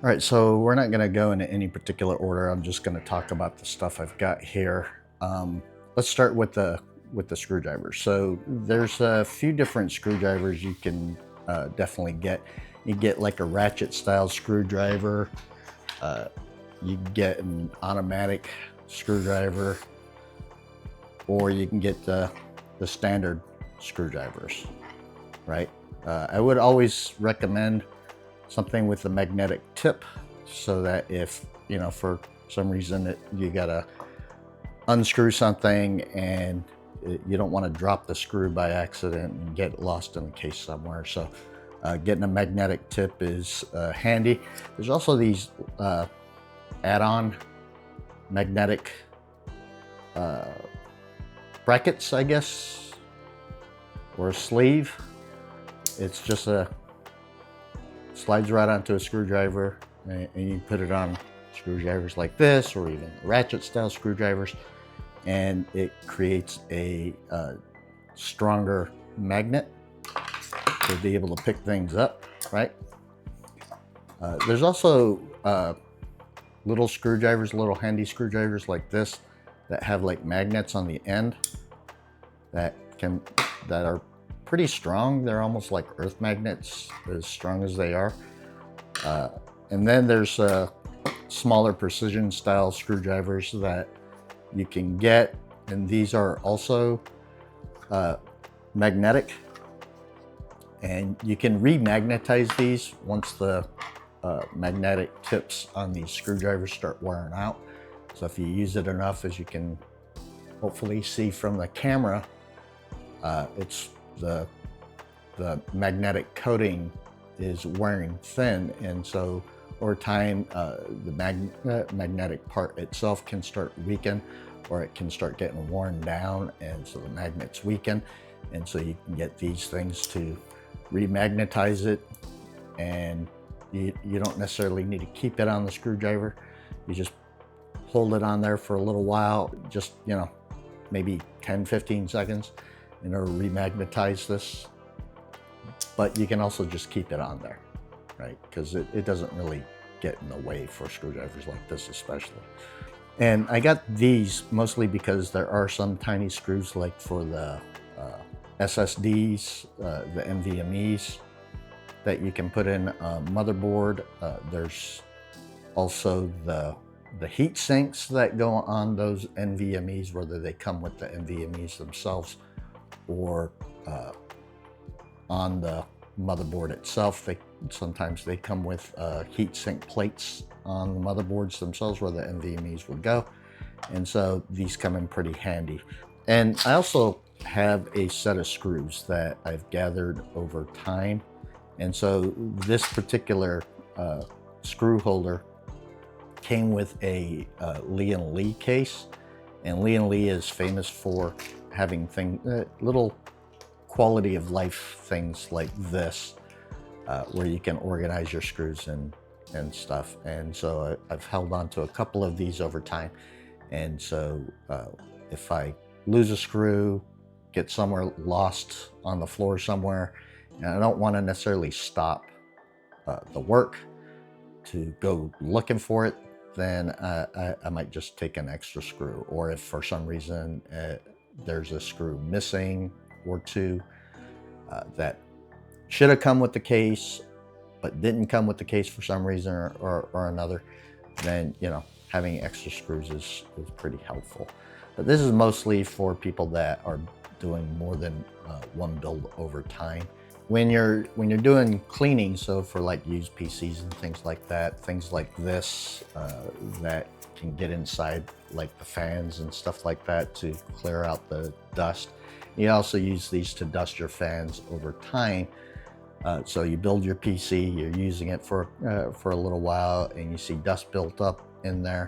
All right, so we're not going to go into any particular order. I'm just going to talk about the stuff I've got here. Let's start with the screwdrivers. So there's a few different screwdrivers you can definitely get. You get like a ratchet style screwdriver. You can get an automatic screwdriver, or you can get the standard screwdrivers, right? I would always recommend something with a magnetic tip, so that if, you know, for some reason you gotta unscrew something and you don't want to drop the screw by accident and get lost in the case somewhere. So getting a magnetic tip is handy. There's also these add-on magnetic brackets, I guess, or a sleeve. It's just slides right onto a screwdriver, and you put it on screwdrivers like this, or even ratchet style screwdrivers, and it creates a stronger magnet to be able to pick things up, right? There's also little screwdrivers, little handy screwdrivers like this that have like magnets on the end that are pretty strong. They're almost like earth magnets, as strong as they are. And then there's smaller precision style screwdrivers that you can get, and these are also magnetic, and you can remagnetize these once the magnetic tips on these screwdrivers start wearing out. So if you use it enough, as you can hopefully see from the camera, it's the magnetic coating is wearing thin, and so over time the magnetic part itself can start weaken, or it can start getting worn down, and so the magnets weaken, and so you can get these things to remagnetize it, and you don't necessarily need to keep it on the screwdriver. You just hold it on there for a little while, just, you know, maybe 10-15 seconds, in order to remagnetize this. But you can also just keep it on there, right? Because it doesn't really get in the way for screwdrivers like this especially. And I got these mostly because there are some tiny screws, like for the SSDs, the NVMEs, that you can put in a motherboard. There's also the heat sinks that go on those NVMEs, whether they come with the NVMEs themselves or on the motherboard itself. Sometimes they come with heat sink plates on the motherboards themselves where the NVMEs would go, and so these come in pretty handy. And I also have a set of screws that I've gathered over time, and so this particular screw holder came with a Lee & Lee case, and Lee & Lee is famous for having little quality of life things like this, where you can organize your screws and stuff. And so I've held on to a couple of these over time, and so if I lose a screw, get somewhere lost on the floor somewhere, and I don't want to necessarily stop the work to go looking for it, then I might just take an extra screw. Or if for some reason there's a screw missing or two that should have come with the case but didn't come with the case for some reason or another, then, you know, having extra screws is pretty helpful. But this is mostly for people that are doing more than one build over time. When you're doing cleaning, so for like used PCs and things like that, things like this that can get inside like the fans and stuff like that to clear out the dust. You also use these to dust your fans over time. So you build your PC, you're using it for a little while, and you see dust built up in there.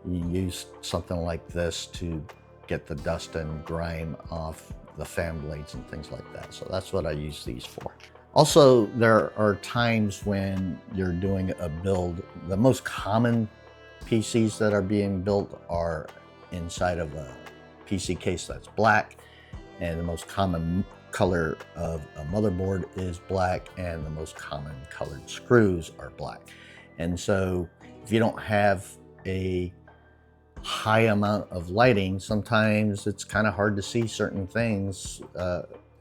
You use something like this to get the dust and grime off the fan blades and things like that. So that's what I use these for. Also, there are times when you're doing a build. The most common PCs that are being built are inside of a PC case that's black, and the most common color of a motherboard is black, and the most common colored screws are black. And so if you don't have a high amount of lighting, sometimes it's kind of hard to see certain things,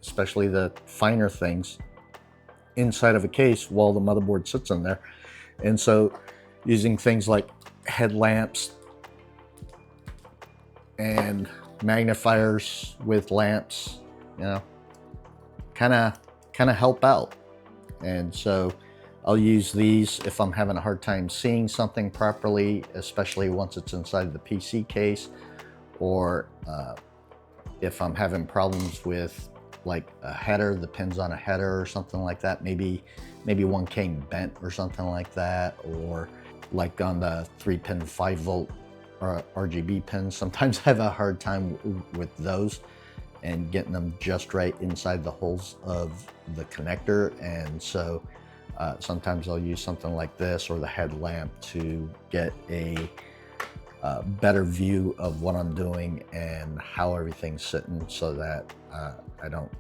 especially the finer things inside of a case while the motherboard sits in there. And so using things like headlamps and magnifiers with lamps, you know, kind of help out. And so I'll use these if I'm having a hard time seeing something properly, especially once it's inside the PC case, or if I'm having problems with like a header, the pins on a header or something like that. Maybe one came bent or something like that, or like on the 3-pin 5-volt RGB pins. Sometimes I have a hard time with those and getting them just right inside the holes of the connector. And so sometimes I'll use something like this or the headlamp to get a better view of what I'm doing and how everything's sitting, so that I don't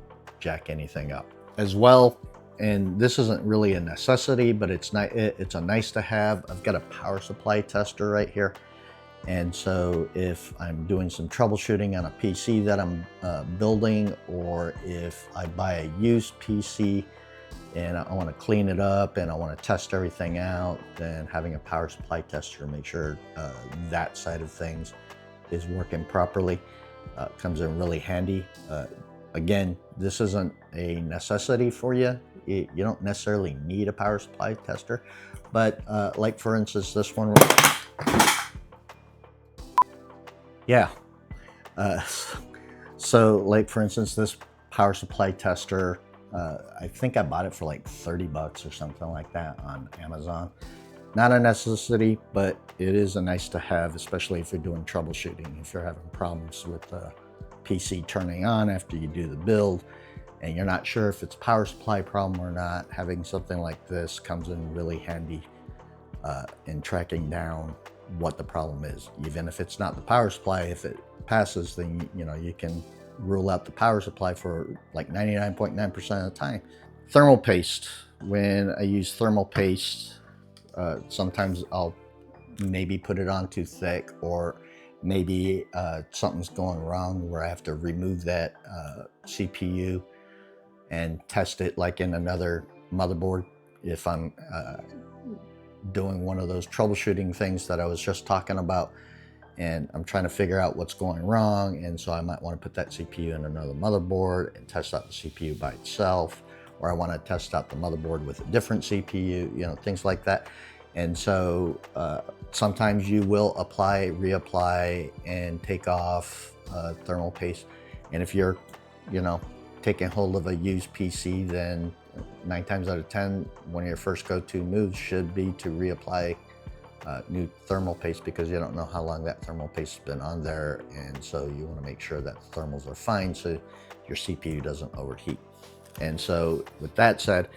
jack anything up. As well, and this isn't really a necessity, but it's a nice to have, I've got a power supply tester right here. And so if I'm doing some troubleshooting on a PC that I'm building, or if I buy a used PC and I want to clean it up and I want to test everything out, then having a power supply tester to make sure that side of things is working properly comes in really handy. Again, this isn't a necessity for you. You don't necessarily need a power supply tester, but like for instance, this one. Yeah. So like for instance, this power supply tester, I think I bought it for like 30 bucks or something like that on Amazon. Not a necessity, but it is a nice to have, especially if you're doing troubleshooting. If you're having problems with the PC turning on after you do the build and you're not sure if it's a power supply problem or not, having something like this comes in really handy in tracking down what the problem is. Even if it's not the power supply, if it passes, then you can rule out the power supply for like 99.9% of the time. Thermal paste. When I use thermal paste, sometimes I'll maybe put it on too thick, or maybe something's going wrong where I have to remove that CPU and test it like in another motherboard. If I'm doing one of those troubleshooting things that I was just talking about, and I'm trying to figure out what's going wrong, and so I might want to put that CPU in another motherboard and test out the CPU by itself, or I want to test out the motherboard with a different CPU, things like that. And so sometimes you will apply, reapply, and take off thermal paste. And if you're, taking hold of a used PC, then 9 times out of 10, one of your first go-to moves should be to reapply new thermal paste, because you don't know how long that thermal paste has been on there, and so you want to make sure that the thermals are fine so your CPU doesn't overheat. And so with that said,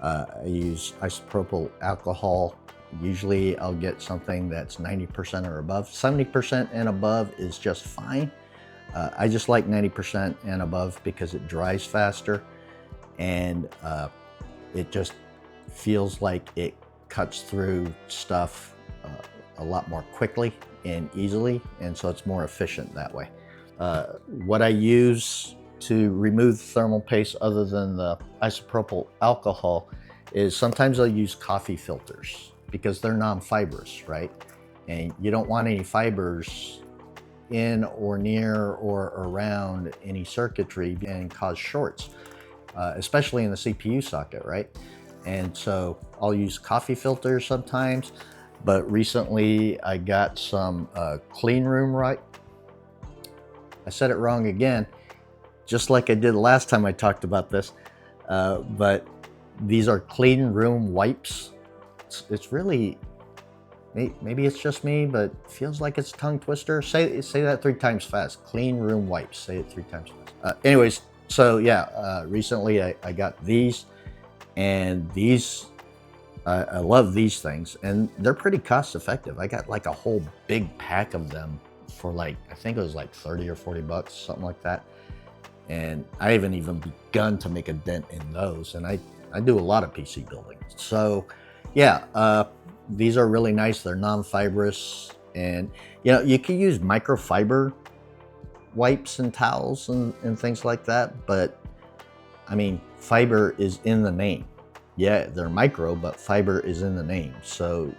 I use isopropyl alcohol. Usually I'll get something that's 90% or above. 70% and above is just fine. I just like 90% and above because it dries faster, and it just feels like it cuts through stuff a lot more quickly and easily, and so it's more efficient that way. What I use to remove thermal paste other than the isopropyl alcohol is sometimes I'll use coffee filters, because they're non-fibrous, right? And you don't want any fibers in or near or around any circuitry and cause shorts, especially in the CPU socket, right? And so I'll use coffee filters sometimes, but recently I got some clean room right. I said it wrong again, just like I did last time I talked about this, but these are clean room wipes. It's really, maybe it's just me, but it feels like it's a tongue twister. Say that 3 times fast. Clean room wipes. Say it 3 times fast. Anyways, so yeah, recently I got these, and these, I love these things, and they're pretty cost effective. I got like a whole big pack of them for like, I think it was like 30 or 40 bucks, something like that. And I haven't even begun to make a dent in those, and I do a lot of PC building. So yeah, these are really nice. They're non-fibrous, and you know, you can use microfiber wipes and towels and things like that, but I mean, fiber is in the name. Yeah, they're micro, but fiber is in the name. So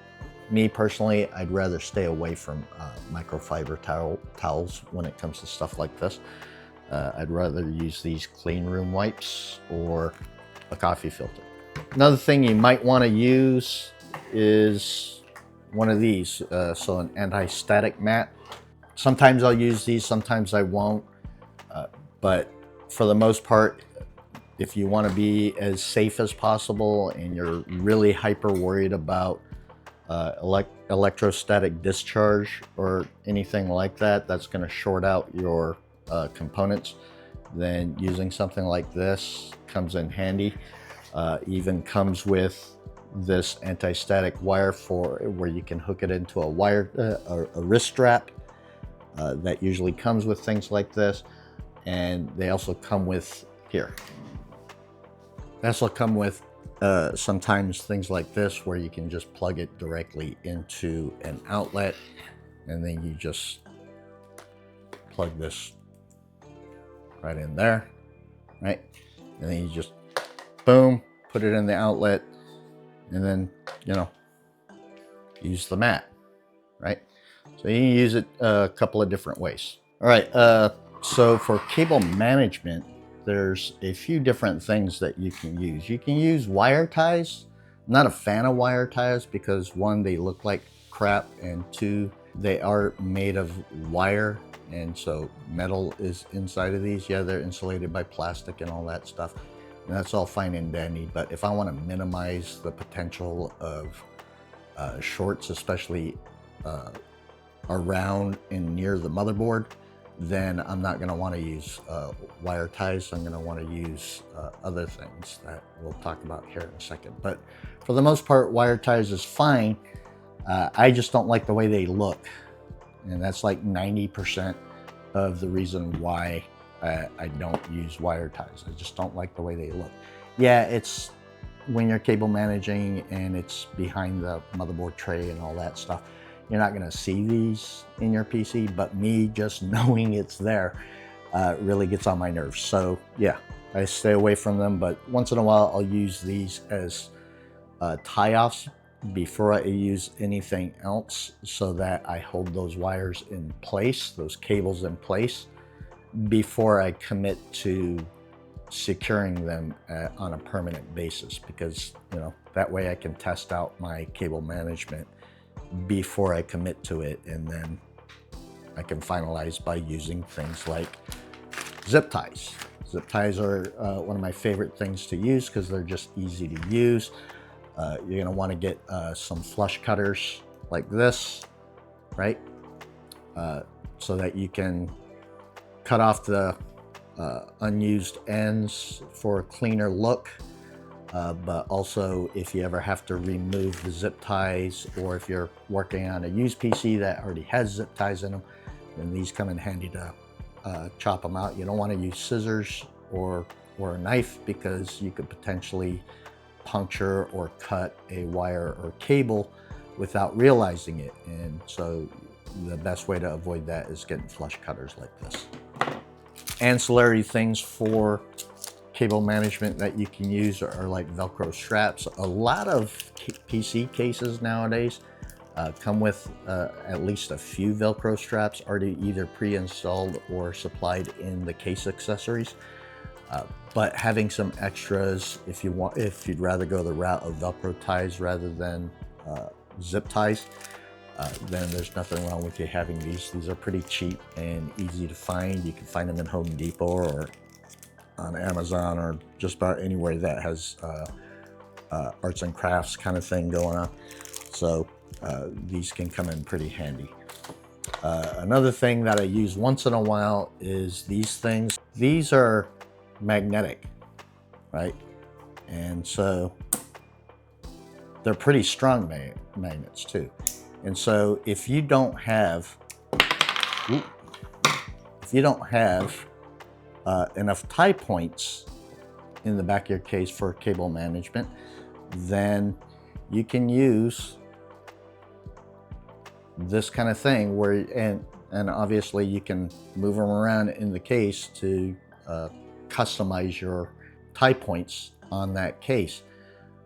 me personally, I'd rather stay away from microfiber towels when it comes to stuff like this. I'd rather use these clean room wipes or a coffee filter. Another thing you might want to use is one of these, so an anti-static mat. Sometimes I'll use these, sometimes I won't, but for the most part, if you want to be as safe as possible and you're really hyper worried about electrostatic discharge or anything like that, that's going to short out your components, then using something like this comes in handy. Even comes with this anti-static wire for where you can hook it into a wrist strap. That usually comes with things like this, and they also come with here. They also come with sometimes things like this where you can just plug it directly into an outlet, and then you just plug this right in there, right? And then you just boom, put it in the outlet, and then, you know, use the mat, right? So you can use it a couple of different ways. All right, so for cable management, there's a few different things that you can use. You can use wire ties. I'm not a fan of wire ties because one, they look like crap, and two, they are made of wire, and so metal is inside of these. Yeah, they're insulated by plastic and all that stuff, and that's all fine and dandy, but if I want to minimize the potential of shorts, especially around and near the motherboard, then I'm not going to want to use wire ties. I'm going to want to use other things that we'll talk about here in a second. But for the most part, wire ties is fine. I just don't like the way they look. And that's like 90% of the reason why I don't use wire ties. I just don't like the way they look. Yeah, it's when you're cable managing and it's behind the motherboard tray and all that stuff, you're not going to see these in your PC, but me just knowing it's there really gets on my nerves. So yeah, I stay away from them, but once in a while I'll use these as tie-offs before I use anything else, so that I hold those wires in place, those cables in place, before I commit to securing them on a permanent basis, because, you know, that way I can test out my cable management before I commit to it, and then I can finalize by using things like zip ties. Zip ties are one of my favorite things to use because they're just easy to use. You're gonna want to get some flush cutters like this, right? So that you can cut off the unused ends for a cleaner look. But also, if you ever have to remove the zip ties, or if you're working on a used PC that already has zip ties in them, then these come in handy to chop them out. You don't want to use scissors or a knife, because you could potentially puncture or cut a wire or cable without realizing it. And so the best way to avoid that is getting flush cutters like this. Ancillary things for cable management that you can use are like Velcro straps. A lot of PC cases nowadays come with at least a few Velcro straps already either pre-installed or supplied in the case accessories. But having some extras, if you'd rather go the route of Velcro ties rather than zip ties, then there's nothing wrong with you having these. These are pretty cheap and easy to find. You can find them in Home Depot or on Amazon, or just about anywhere that has arts and crafts kind of thing going on. So these can come in pretty handy. Another thing that I use once in a while is these things. These are magnetic, right? And so they're pretty strong magnets too. And so if you don't have enough tie points in the back of your case for cable management, then you can use this kind of thing where, and obviously you can move them around in the case to customize your tie points on that case.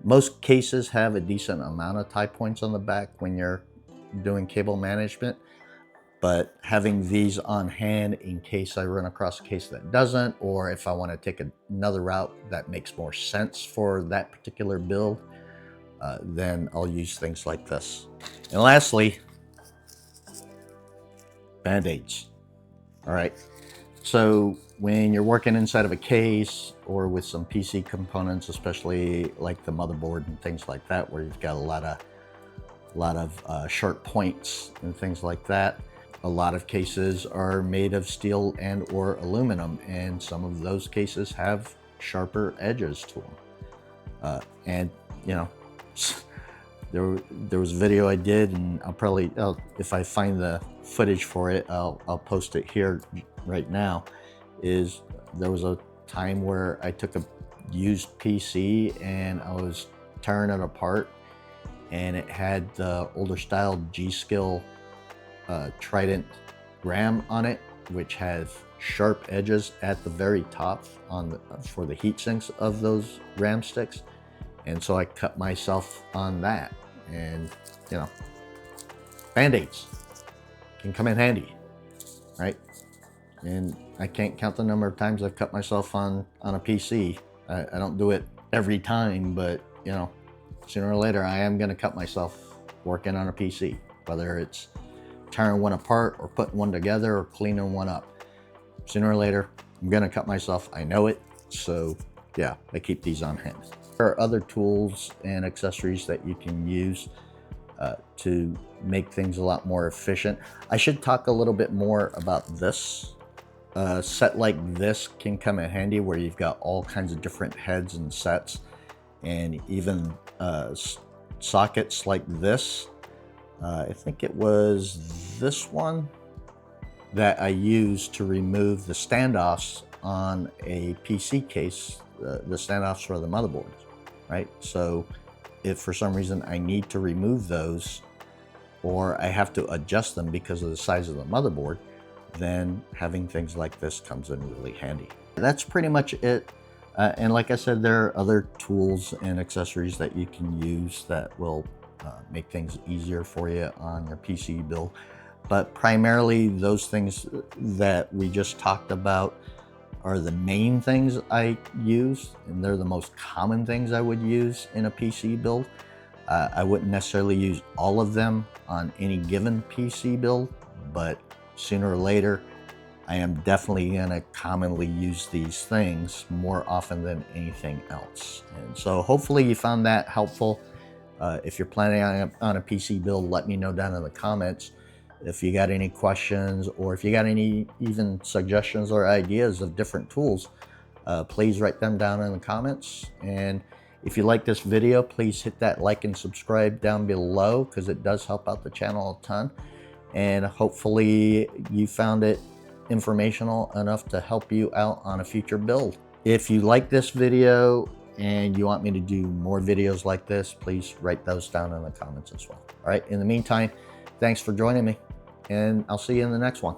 Most cases have a decent amount of tie points on the back when you're doing cable management, but having these on hand in case I run across a case that doesn't, or if I want to take another route that makes more sense for that particular build, then I'll use things like this. And lastly, Band-Aids. All right. So when you're working inside of a case or with some PC components, especially like the motherboard and things like that, where you've got a lot of sharp points and things like that, a lot of cases are made of steel and or aluminum, and some of those cases have sharper edges to them. And you know, there was a video I did, and I'll probably, if I find the footage for it, I'll post it here right now. Is there was a time where I took a used PC and I was tearing it apart, and it had the older style G-Skill Trident RAM on it, which has sharp edges at the very top for the heat sinks of those RAM sticks. And so I cut myself on that. And you know, Band-Aids can come in handy, right? And I can't count the number of times I've cut myself on a PC. I don't do it every time, but you know, sooner or later I am going to cut myself working on a PC, whether it's tearing one apart or putting one together or cleaning one up. Sooner or later I'm going to cut myself. I know it. So yeah, I keep these on hand. There are other tools and accessories that you can use to make things a lot more efficient. I should talk a little bit more about this. A set like this can come in handy, where you've got all kinds of different heads and sets, and even sockets like this. I think it was this one that I used to remove the standoffs on a PC case, the standoffs for the motherboards, right? So if for some reason I need to remove those, or I have to adjust them because of the size of the motherboard, then having things like this comes in really handy. That's pretty much it. And like I said, there are other tools and accessories that you can use that will make things easier for you on your PC build. But primarily those things that we just talked about are the main things I use, and they're the most common things I would use in a PC build. I wouldn't necessarily use all of them on any given PC build, but sooner or later, I am definitely gonna commonly use these things more often than anything else. And so hopefully you found that helpful. If you're planning on a PC build, let me know down in the comments. If you got any questions, or if you got any even suggestions or ideas of different tools, please write them down in the comments. And if you like this video, please hit that like and subscribe down below, because it does help out the channel a ton. And hopefully you found it informational enough to help you out on a future build. If you like this video and you want me to do more videos like this, please write those down in the comments as well. All right, in the meantime, thanks for joining me, and I'll see you in the next one.